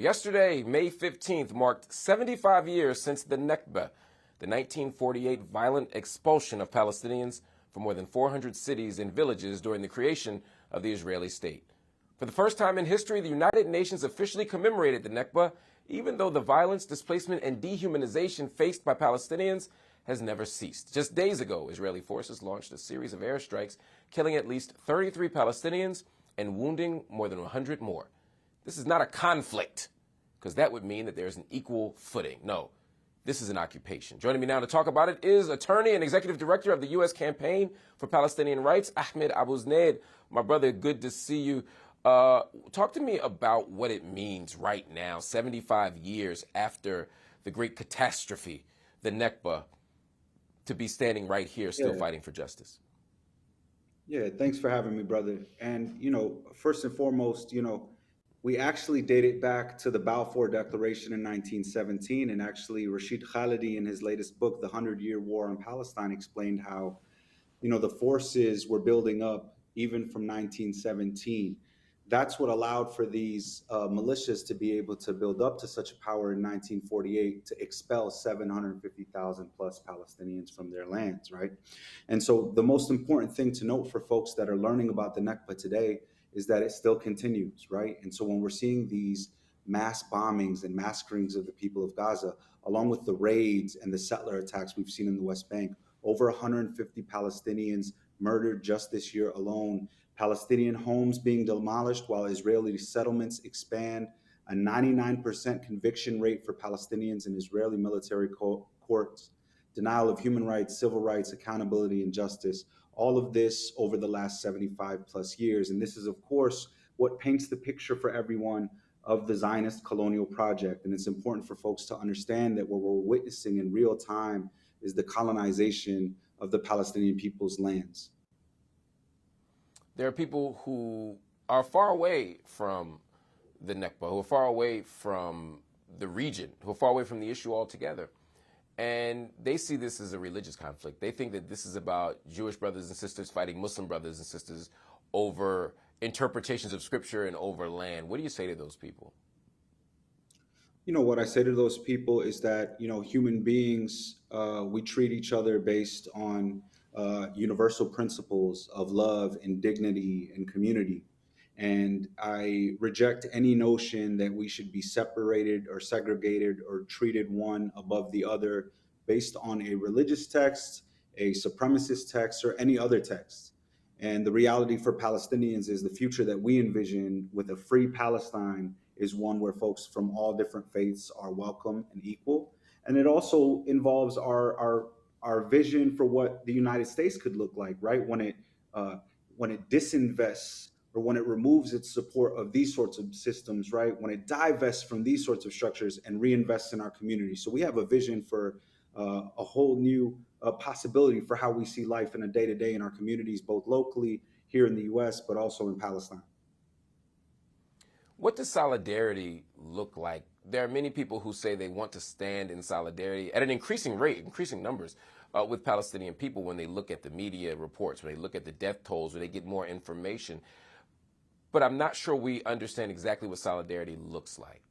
Yesterday, May 15th, marked 75 years since the Nakba, the 1948 violent expulsion of Palestinians from more than 400 cities and villages during the creation of the Israeli state. For the first time in history, the United Nations officially commemorated the Nakba, even though the violence, displacement, and dehumanization faced by Palestinians has never ceased. Just days ago, Israeli forces launched a series of airstrikes, killing at least 33 Palestinians and wounding more than 100 more. This is not a conflict, because that would mean that there's an equal footing. No, this is an occupation. Joining me now to talk about it is attorney and executive director of the U.S. Campaign for Palestinian Rights, Ahmad Abuznaid. My brother, good to see you. Talk to me about what it means right now, 75 years after the great catastrophe, the Nakba, to be standing right here still fighting for justice. Yeah, thanks for having me, brother. And, first and foremost, we actually date it back to the Balfour Declaration in 1917. And actually, Rashid Khalidi, in his latest book, The 100-Year War on Palestine, explained how, the forces were building up even from 1917. That's what allowed for these militias to be able to build up to such a power in 1948 to expel 750,000 plus Palestinians from their lands, right? And so the most important thing to note for folks that are learning about the Nakba today is that it still continues, right? And so when we're seeing these mass bombings and massacrings of the people of Gaza, along with the raids and the settler attacks we've seen in the West Bank, over 150 Palestinians murdered just this year alone, Palestinian homes being demolished while Israeli settlements expand, a 99% conviction rate for Palestinians in Israeli military courts, denial of human rights, civil rights, accountability, and justice. All of this over the last 75 plus years. And this is, of course, what paints the picture for everyone of the Zionist colonial project. And it's important for folks to understand that what we're witnessing in real time is the colonization of the Palestinian people's lands. There are people who are far away from the Nakba, who are far away from the region, who are far away from the issue altogether. And they see this as a religious conflict. They think that this is about Jewish brothers and sisters fighting Muslim brothers and sisters over interpretations of scripture and over land. What do you say to those people? What I say to those people is that, human beings, we treat each other based on universal principles of love and dignity and community. And I reject any notion that we should be separated or segregated or treated one above the other based on a religious text, a supremacist text, or any other text. And the reality for Palestinians is the future that we envision with a free Palestine is one where folks from all different faiths are welcome and equal. And it also involves our vision for what the United States could look like, right? When it disinvests or when it removes its support of these sorts of systems, right? When it divests from these sorts of structures and reinvests in our community. So we have a vision for a whole new possibility for how we see life in a day-to-day in our communities, both locally here in the US, but also in Palestine. What does solidarity look like? There are many people who say they want to stand in solidarity at an increasing rate, increasing numbers, with Palestinian people when they look at the media reports, when they look at the death tolls, when they get more information. But I'm not sure we understand exactly what solidarity looks like.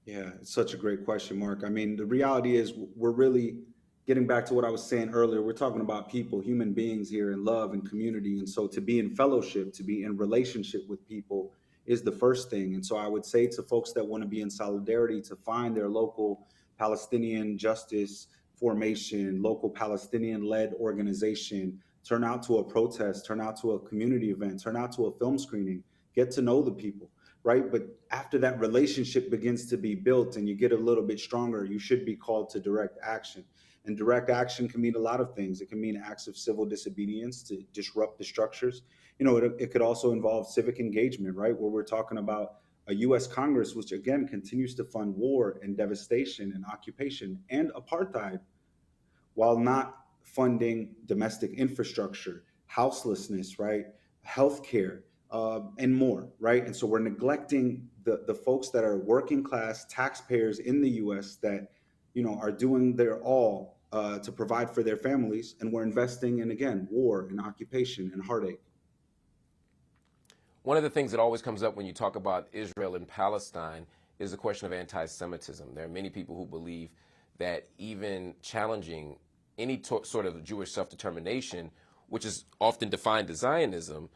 Yeah, it's such a great question, Mark. I mean, the reality is we're really getting back to what I was saying earlier. We're talking about people, human beings here in love and community. And so to be in fellowship, to be in relationship with people is the first thing. And so I would say to folks that want to be in solidarity to find their local Palestinian justice formation, local Palestinian-led organization, turn out to a protest, turn out to a community event, turn out to a film screening, get to know the people, right? But after that relationship begins to be built and you get a little bit stronger, you should be called to direct action. And direct action can mean a lot of things. It can mean acts of civil disobedience to disrupt the structures. It could also involve civic engagement, right? Where we're talking about a US Congress, which again continues to fund war and devastation and occupation and apartheid while not funding domestic infrastructure, houselessness, right? Healthcare, and more, right? And so we're neglecting the folks that are working class taxpayers in the US that, are doing their all to provide for their families. And we're investing in, again, war and occupation and heartache. One of the things that always comes up when you talk about Israel and Palestine is the question of anti-Semitism. There are many people who believe that even challenging any sort of Jewish self-determination, which is often defined as Zionism,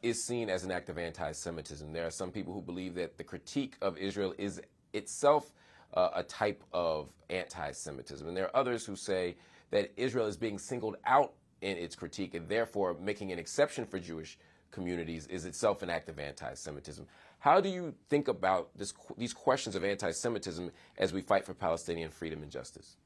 is seen as an act of anti-Semitism. There are some people who believe that the critique of Israel is itself a type of anti-Semitism. And there are others who say that Israel is being singled out in its critique, and therefore making an exception for Jewish communities is itself an act of anti-Semitism. How do you think about these questions of anti-Semitism as we fight for Palestinian freedom and justice?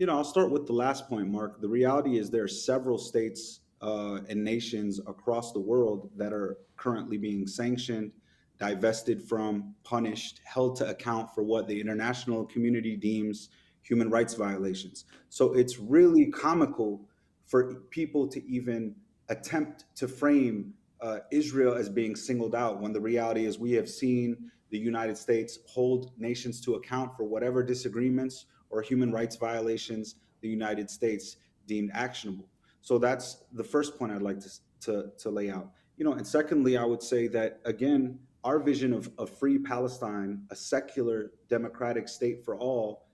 I'll start with the last point, Mark. The reality is there are several states and nations across the world that are currently being sanctioned, divested from, punished, held to account for what the international community deems human rights violations. So it's really comical for people to even attempt to frame Israel as being singled out when the reality is we have seen the United States hold nations to account for whatever disagreements or human rights violations the United States deemed actionable. So that's the first point I'd like to lay out. And secondly, I would say that, again, our vision of a free Palestine, a secular democratic state for all,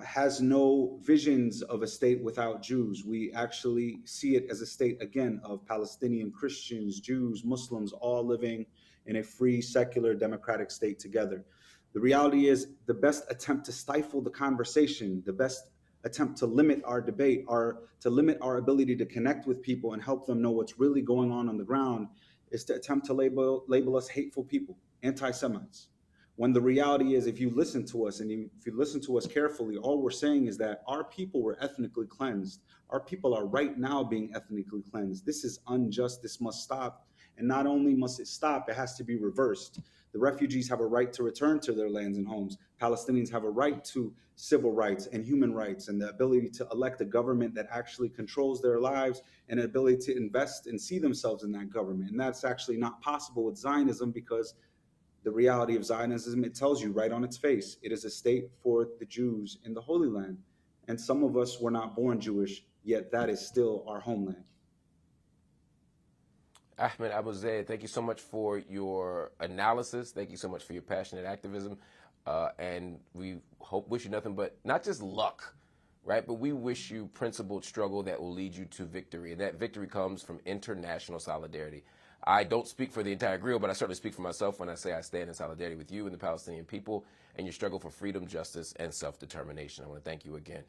has no visions of a state without Jews. We actually see it as a state, again, of Palestinian Christians, Jews, Muslims, all living in a free, secular, democratic state together. The reality is the best attempt to stifle the conversation, the best attempt to limit our debate, to limit our ability to connect with people and help them know what's really going on the ground, is to attempt to label us hateful people, anti-Semites. When the reality is, if you listen to us and if you listen to us carefully, all we're saying is that our people were ethnically cleansed. Our people are right now being ethnically cleansed. This is unjust. This must stop. And not only must it stop, it has to be reversed. The refugees have a right to return to their lands and homes. Palestinians have a right to civil rights and human rights and the ability to elect a government that actually controls their lives and an ability to invest and see themselves in that government. And that's actually not possible with Zionism, because the reality of Zionism, it tells you right on its face, it is a state for the Jews in the Holy Land. And some of us were not born Jewish, yet that is still our homeland. Ahmed Abuznaid, thank you so much for your analysis. Thank you so much for your passionate activism. And we wish you nothing but not just luck, right? But we wish you principled struggle that will lead you to victory. And that victory comes from international solidarity. I don't speak for the entire grill, but I certainly speak for myself when I say I stand in solidarity with you and the Palestinian people and your struggle for freedom, justice, and self-determination. I want to thank you again.